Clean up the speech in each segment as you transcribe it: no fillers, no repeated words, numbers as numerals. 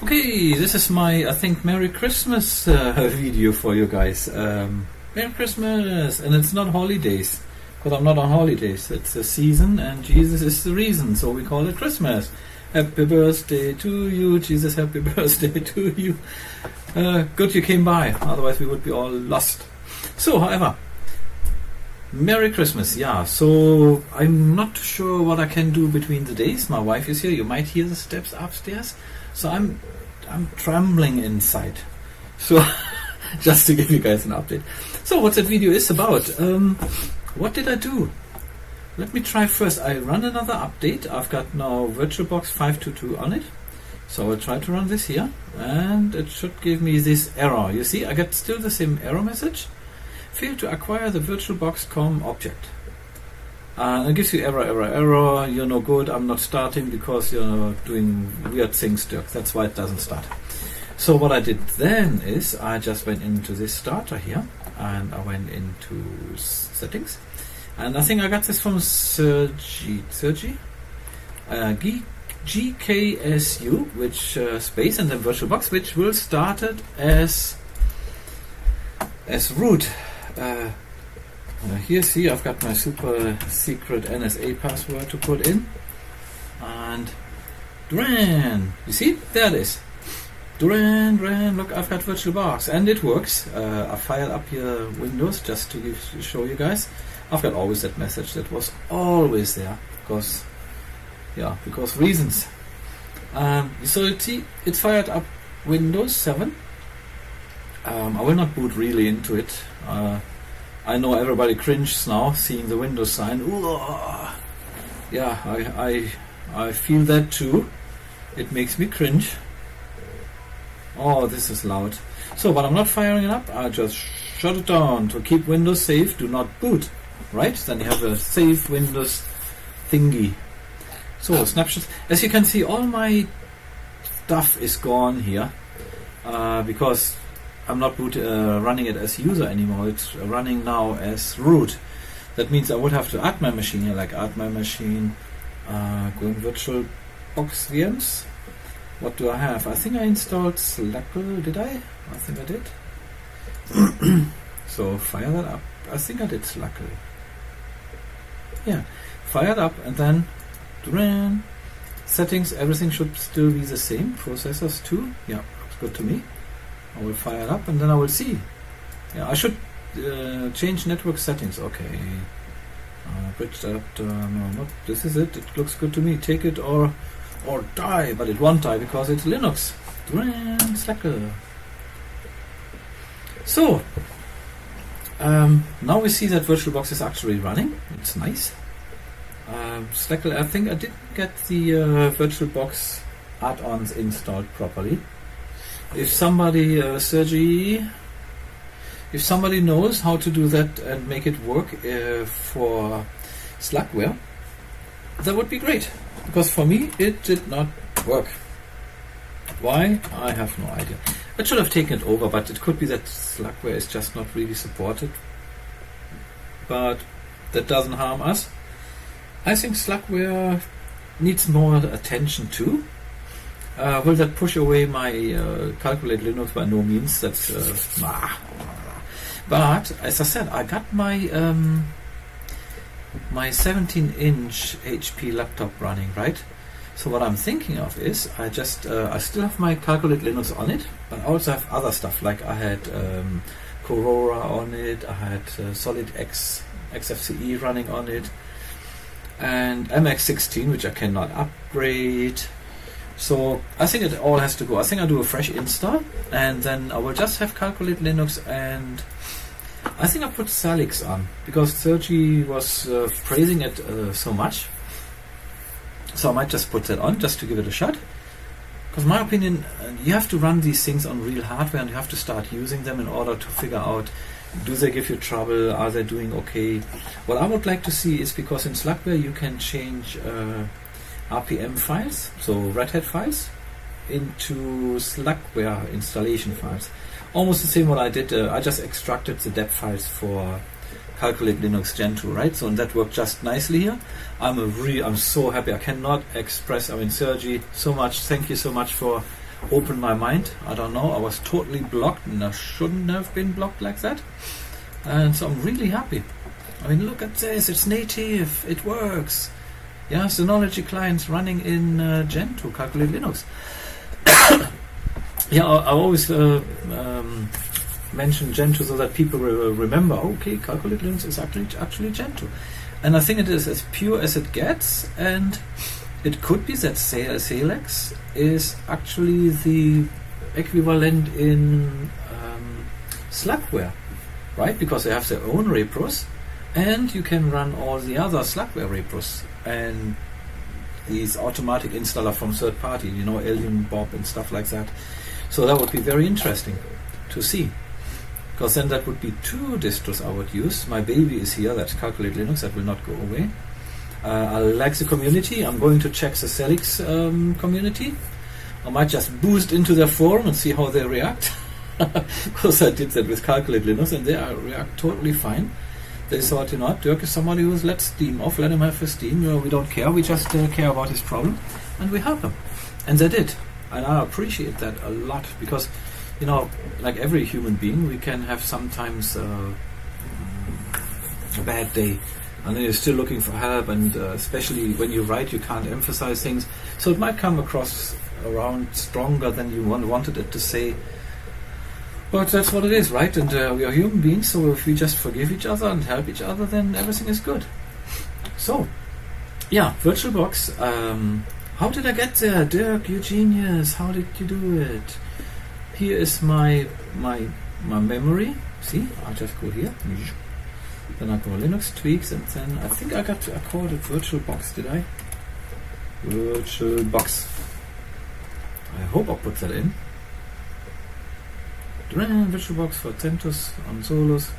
Okay, this is my, I think, Merry Christmas video for you guys. Merry Christmas! And it's not holidays, because I'm not on holidays. It's a season, and Jesus is the reason, so we call it Christmas. Happy birthday to you, Jesus, happy birthday to you. Good you came by, otherwise we would be all lost. So, however, Merry Christmas, yeah. So, I'm not sure what I can do between the days. My wife is here, you might hear the steps upstairs. So I'm trembling inside. So just to give you guys an update. So what that video is about. What did I do? Let me try first. I run another update. I've got now Virtualbox 5.2.2 on it. So I'll try to run this here. And it should give me this error. You see, I get still the same error message. Failed to acquire the Virtualbox COM object. It gives you error, you're no good, I'm not starting because you're doing weird things, Dirk. That's why it doesn't start. So what I did then is I just went into this starter here and I went into settings. And I think I got this from Sergi, GKSU, which space and then VirtualBox, which will start it as root. Here, see, I've got my super secret NSA password to put in. And Duran, you see, there it is. Duran, look, I've got VirtualBox, and it works. I fired up here Windows just to show you guys. I've got always that message that was always there, because reasons. So you see, it fired up Windows 7. I will not boot really into it. I know everybody cringes now seeing the Windows sign. Ooh, yeah, I feel that too. It makes me cringe. Oh, this is loud. So, but I'm not firing it up. I just shut it down to keep Windows safe. Do not boot. Right? Then you have a safe Windows thingy. So, snapshots. As you can see, all my stuff is gone here because I'm not running it as user anymore. It's running now as root. That means I would have to add my machine here, like add my machine, going VirtualBox VMs. What do I have? I think I installed Slackle, did I? I think I did. So fire that up. I think I did Slackle. Yeah, fire it up and then run. Settings, everything should still be the same. Processors too. Yeah, looks good to me. I will fire it up and then I will see. Yeah, I should change network settings. Okay. Bridge adapter. No, not. This is it. It looks good to me. Take it or die, but it won't die because it's Linux. Slacker. So now we see that VirtualBox is actually running. It's nice. Slacker. I think I didn't get the VirtualBox add-ons installed properly. If somebody, Sergi, if somebody knows how to do that and make it work for Slackware, that would be great. Because for me, it did not work. Why? I have no idea. I should have taken it over, but it could be that Slackware is just not really supported. But that doesn't harm us. I think Slackware needs more attention too. Will that push away my Calculate Linux? By no means. That's But as I said, I got my my 17-inch HP laptop running, right? So what I'm thinking of is I still have my Calculate Linux on it, but I also have other stuff like I had Corora on it, I had Solid X XFCE running on it, and MX16, which I cannot upgrade. So I think it all has to go. I think I'll do a fresh install and then I will just have Calculate Linux, and I think I put Salix on because Sergi was praising it so much. So I might just put that on just to give it a shot. Because in my opinion, you have to run these things on real hardware and you have to start using them in order to figure out, do they give you trouble, are they doing okay. What I would like to see is, because in Slackware you can change RPM files, so Red Hat files, into Slackware installation files. Almost the same what I did. I just extracted the dep files for Calculate Linux Gentoo, right? So and that worked just nicely here. I'm so happy. I cannot express. I mean, Sergi, so much. Thank you so much for opened my mind. I don't know, I was totally blocked and I shouldn't have been blocked like that. And so I'm really happy. I mean, look at this, it's native, it works. Yeah, Synology clients running in Gentoo, Calculate Linux. Yeah, I always mention Gentoo so that people remember, okay, Calculate Linux is actually Gentoo. And I think it is as pure as it gets, and it could be that Salex is actually the equivalent in Slackware, right? Because they have their own repros, and you can run all the other Slackware repros, and these automatic installer from third party, you know, Alien Bob and stuff like that. So that would be very interesting to see. Because then that would be 2 distros I would use. My baby is here, that's Calculate Linux, that will not go away. I like the community. I'm going to check the Celix community. I might just boost into their forum and see how they react. Because I did that with Calculate Linux and they react totally fine. They thought, you know, Dirk is somebody who's let steam off, let him have his steam. You know, we don't care, we just care about his problem. And we help him. And they did. And I appreciate that a lot because, you know, like every human being, we can have sometimes a bad day. And then you're still looking for help, and especially when you write, you can't emphasize things. So it might come across around stronger than you wanted it to say. But that's what it is, right? And we are human beings, so if we just forgive each other and help each other, then everything is good. So, yeah, VirtualBox. How did I get there? Dirk, you genius. How did you do it? Here is my memory. See, I'll just go here. Then I go Linux tweaks, and then I think I called it VirtualBox, did I? VirtualBox. I hope I put that in. VirtualBox for CentOS on Solus.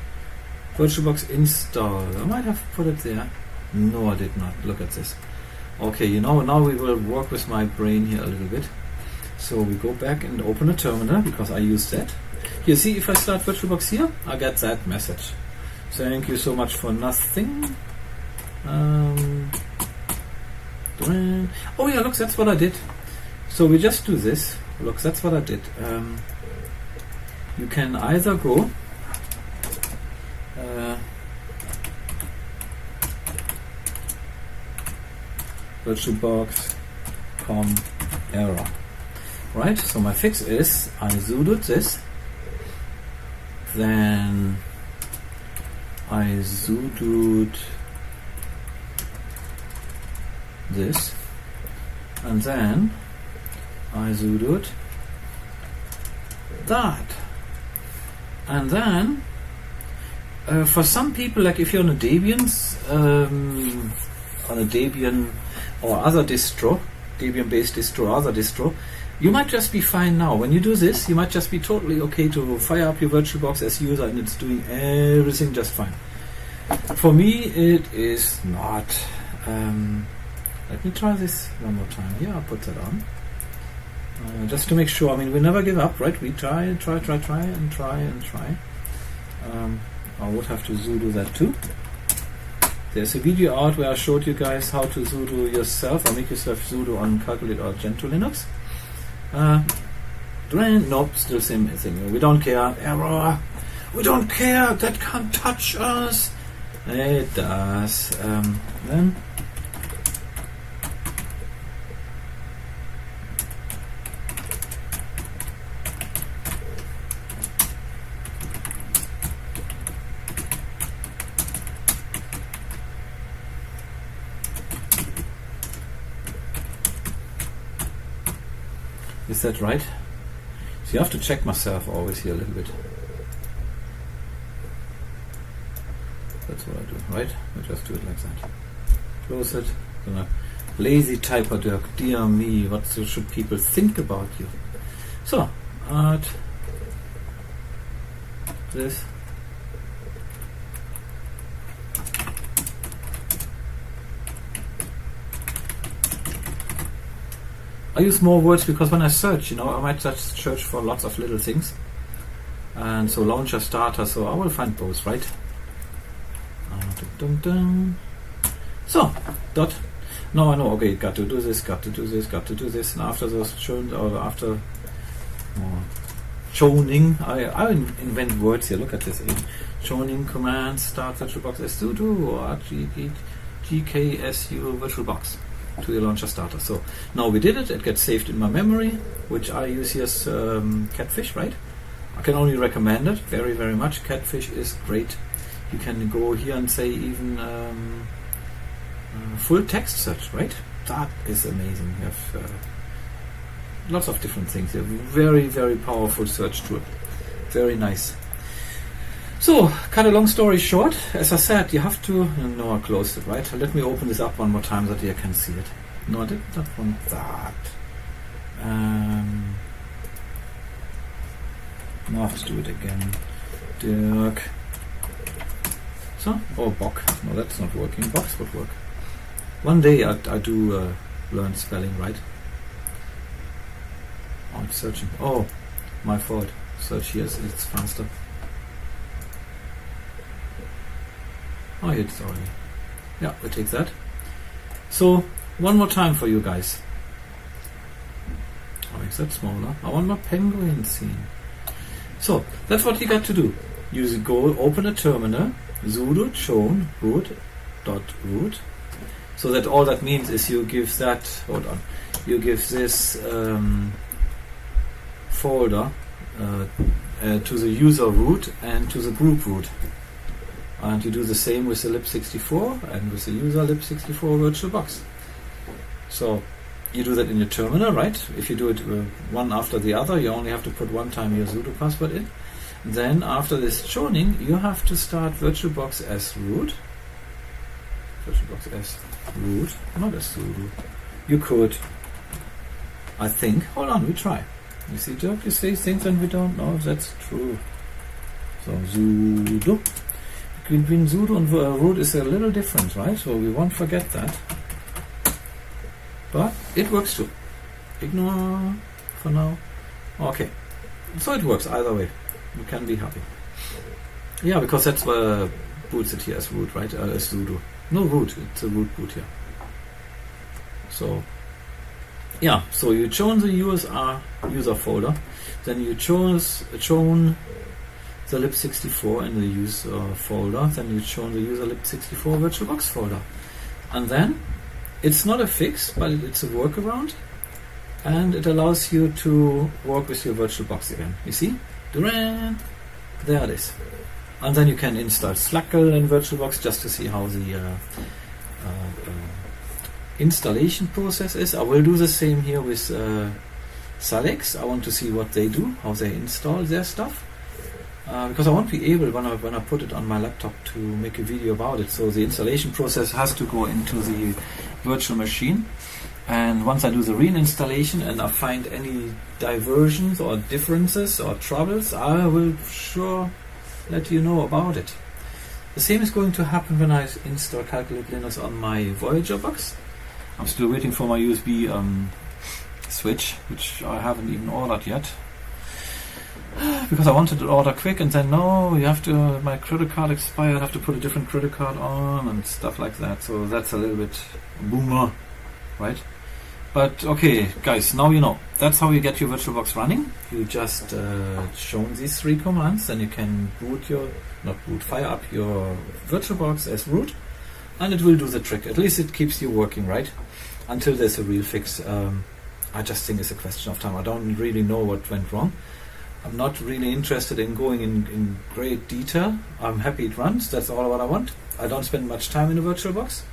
VirtualBox install. I might have put it there. No, I did not. Look at this. Okay, you know, now we will work with my brain here a little bit. So we go back and open a terminal because I use that. You see, if I start VirtualBox here, I get that message. Thank you so much for nothing. Oh yeah, look, that's what I did. So we just do this. Look, that's what I did. You can either go Virtualbox COM error. Right, so my fix is I sudoed this, then I sudoed this, and then I sudoed that. And then for some people, like if you're on a Debian or other distro, Debian based distro or other distro, you might just be fine now. When you do this, you might just be totally okay to fire up your VirtualBox as user and it's doing everything just fine. For me, it is not. Let me try this one more time. Yeah, I'll put that on. Just to make sure. I mean, we never give up, right? We try and try. I would have to sudo that too. There's a video out where I showed you guys how to sudo yourself or make yourself sudo on Calculate or Gentoo Linux. Nope, still same thing. We don't care. Error. We don't care. That can't touch us. It does. Then. Is that right? So you have to check myself always here a little bit. That's what I do, right? I just do it like that. Close it. Lazy typer, Dirk. Dear me, what should people think about you? So, add this. I use more words because when I search, I might just search for lots of little things. And so launcher, starter, so I will find both, right? So, dot. Now I know, okay, got to do this, and after those shown, or after choning. I invent words here. Look at this. Choning command start VirtualBox as sudo or gksu VirtualBox to your launcher starter. So now we did it. It gets saved in my memory, which I use here as Catfish, right? I can only recommend it very, very much. Catfish is great. You can go here and say even full text search, right? That is amazing. You have lots of different things. A very, very powerful search tool. Very nice. So, cut a long story short, as I said, you have to... No, I closed it, right? Let me open this up one more time so that you can see it. No, I did not want that. Now I have to do it again. Dirk. So, oh, Bock. No, that's not working. Box would work. One day I do learn spelling, right? Oh, it's searching. Oh, my fault. Search here, it's faster. Oh, it's already. Yeah, we'll take that. So, one more time for you guys. Oh, makes that smaller. I want my penguin scene. So, that's what you got to do. Use go, open a terminal, sudo chown root.root. So that all that means is you give that, hold on, you give this folder to the user root and to the group root. And you do the same with the lib64 and with the user lib64 VirtualBox. So you do that in your terminal, right? If you do it one after the other, you only have to put one time your sudo password in. Then after this choning, you have to start VirtualBox as root. VirtualBox as root, not as sudo. You could, I think. Hold on, we try. You see, Dirk, you say things and we don't know if that's true. So sudo. Between sudo and root is a little different, right? So we won't forget that. But it works too. Ignore for now. Okay. So it works either way. You can be happy. Yeah, because that's boots it here as root, right? As sudo. No root, it's a root boot here. So, yeah, so you chown the user folder, then you chown the lib64 in the user folder, then you chown the user lib64 VirtualBox folder. And then, it's not a fix, but it's a workaround, and it allows you to work with your VirtualBox again. You see? Duran! There it is. And then you can install Slackle in VirtualBox just to see how the installation process is. I will do the same here with Salix. I want to see what they do, how they install their stuff. Because I won't be able, when I put it on my laptop, to make a video about it. So the installation process has to go into the virtual machine. And once I do the reinstallation and I find any diversions or differences or troubles, I will sure let you know about it. The same is going to happen when I install Calculate Linux on my Voyager box. I'm still waiting for my USB switch, which I haven't even ordered yet. Because I wanted to order quick, and then no, you have to, my credit card expired, I have to put a different credit card on and stuff like that. So that's a little bit boomer, right? But okay, guys, now you know. That's how you get your VirtualBox running. You just chown these three commands, then you can fire up your VirtualBox as root, and it will do the trick. At least it keeps you working, right? Until there's a real fix. I just think it's a question of time. I don't really know what went wrong. I'm not really interested in going in great detail. I'm happy it runs. That's all what I want. I don't spend much time in a VirtualBox.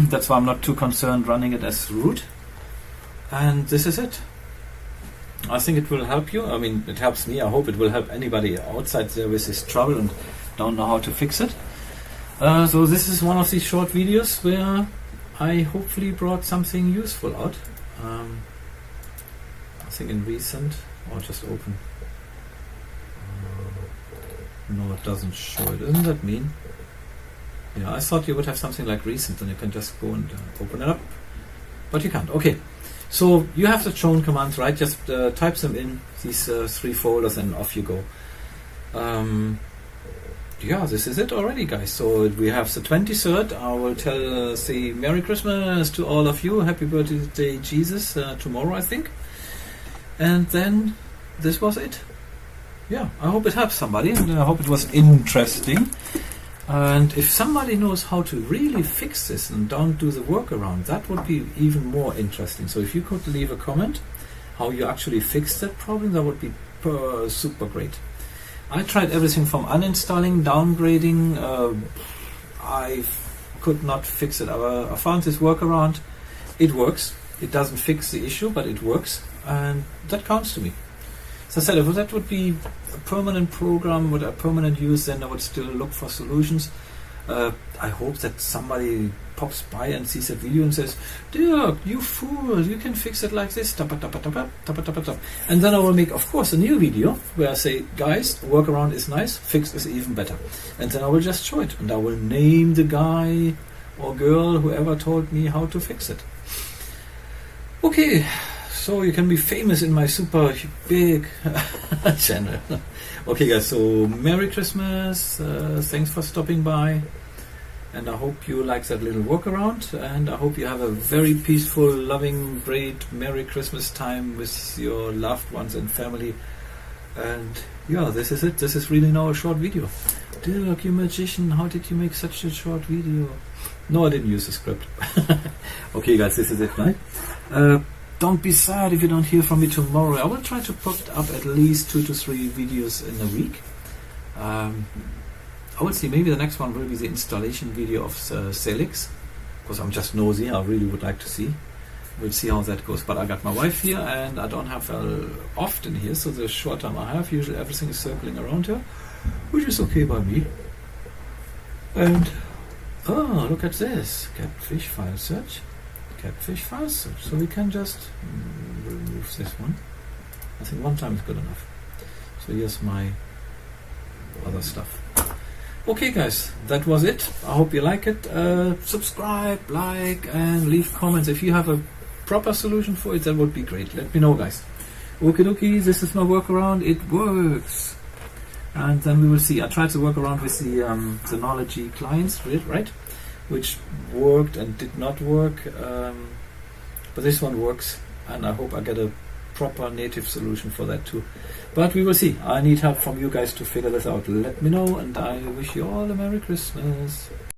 That's why I'm not too concerned running it as root. And this is it. I think it will help you. I mean, it helps me. I hope it will help anybody outside there with this trouble and don't know how to fix it. So this is one of these short videos where I hopefully brought something useful out. I think in recent, or just open. No, it doesn't show it. Isn't that mean? Yeah, I thought you would have something like recent and you can just go and open it up. But you can't. Okay. So you have the chown commands, right? Just type them in these three folders and off you go. Yeah, this is it already, guys. So we have the 23rd. I will say Merry Christmas to all of you. Happy birthday, Jesus, tomorrow, I think. And then this was it. Yeah, I hope it helps somebody, and I hope it was interesting. And if somebody knows how to really fix this and don't do the workaround, that would be even more interesting. So if you could leave a comment how you actually fixed that problem, that would be super great. I tried everything from uninstalling, downgrading. I could not fix it. I found this workaround. It works. It doesn't fix the issue, but it works, and that counts to me. So I said, if that would be a permanent program with a permanent use, then I would still look for solutions. I hope that somebody pops by and sees a video and says, Dirk, you fool, you can fix it like this. And then I will make, of course, a new video where I say, guys, workaround is nice, fix is even better. And then I will just show it, and I will name the guy or girl, whoever told me how to fix it. Okay. So you can be famous in my super big channel. Okay guys, so Merry Christmas, thanks for stopping by, and I hope you like that little workaround, and I hope you have a very peaceful, loving, great Merry Christmas time with your loved ones and family. And yeah, this is it. This is really now a short video. Dirk, you magician, how did you make such a short video? No, I didn't use the script. Okay guys, this is it, right? Don't be sad if you don't hear from me tomorrow. I will try to put up at least 2 to 3 videos in a week. I will see, maybe the next one will be the installation video of Celix, because I'm just nosy. I really would like to see. We'll see how that goes. But I got my wife here, and I don't have her often here, so the short time I have, usually everything is circling around her, which is okay by me. And, oh, look at this. Catfish file search. Catfish file search. So we can just remove this one. I think one time is good enough. So here's my other stuff. Okay guys, that was it. I hope you like it. Subscribe, like, and leave comments. If you have a proper solution for it, that would be great. Let me know guys. Okie dokie, this is my workaround. It works. And then we will see. I tried to work around with the Synology clients, right? Which worked and did not work, but this one works, and I hope I get a proper native solution for that too. But we will see. I need help from you guys to figure this out. Let me know, and I wish you all a Merry Christmas.